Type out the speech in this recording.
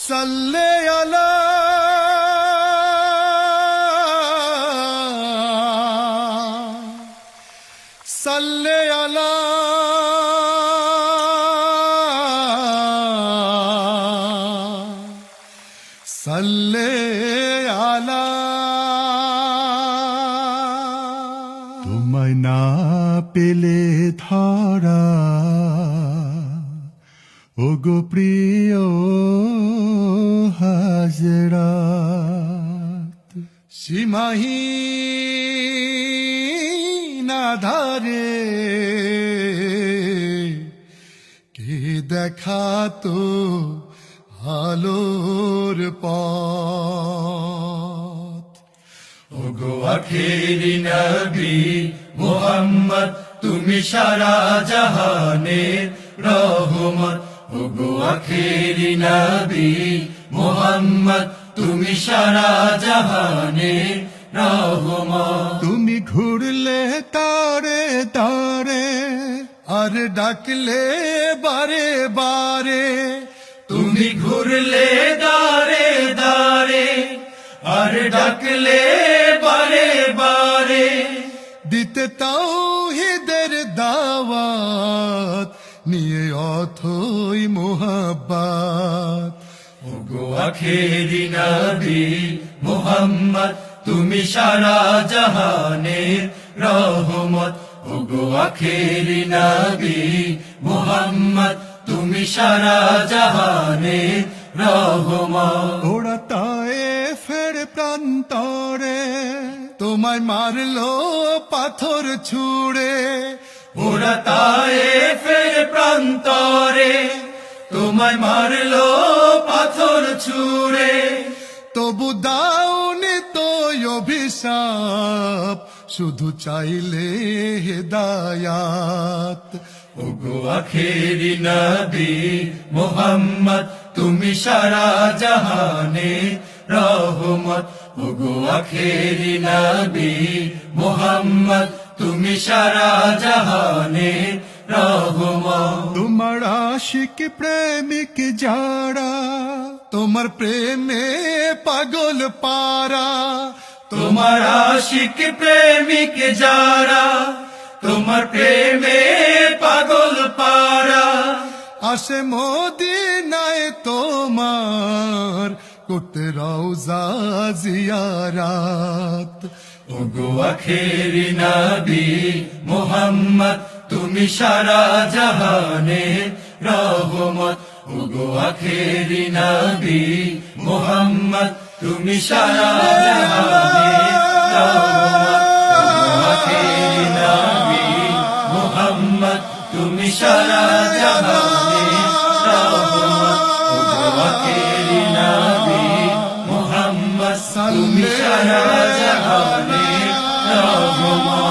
সাল্লে আলা সাল্লে আলা সাল্লে আলা। তোমায় না পেলে ধরা ওগো প্রিয় হাজরাত, সীমাহীন আধারে কে দেখাতো আলোর পথ। ওগো আখেরি নবী মুহাম্মদ, তুমি সারা জাহানের রহমত। ওগো আখেরি নবী মুহাম্মদ, তুমি সারা জাহানের রহমত। তুমি ঘুরলে তারে তারে আর ডাকলে বারে বারে, তুমি ঘুরলে দারে দারে আর ডাকলে বারে বারে। দিতে তাওহীদের দাওয়াত নিয়ে অথই মোহাব্বত। ওগো আখেরি নবী মুহাম্মদ, তুমি সারা জাহানের রহমত। ওগো আখেরি নবী মুহাম্মদ, তুমি সারা জাহানের রহমত। ওরা তায়েফের প্রান্তরে তোমায় মারলো পাথর ছুঁড়ে, ওরা তায়েফের প্রান্তরে তোমায় মারলো পাথর ছুঁড়ে। তবু দাওনি তো অভিশাপ, শুধু চাইলে হেদায়াত। ওগো আখেরি নবী মুহাম্মদ, তুমি সারা জাহানের রহমত। ওগো আখেরি নবী মুহাম্মদ, তুমি সারা জাহানের রহমত। তোমার আশিক প্রেমিক যারা তোমার প্রেমে পাগল পারা, তোমার আশিক প্রেমিক যারা তোমার প্রেমে পাগল পারা। আসে মদিনায় তোমার করতে রওজা জিয়ারাত। ওগো আখেরি নবী মুহাম্মদ, তুমি সারা জাহানের রহমত। ওগো আখেরি নবী মুহাম্মদ, তুমি সারা জাহানের রহমত। ওগো আখেরি নবী মুহাম্মদ, তুমি সারা জাহানের রহমত। ওগো আখেরি নবী মুহাম্মদ, তুমি সারা জাহানের রহমত।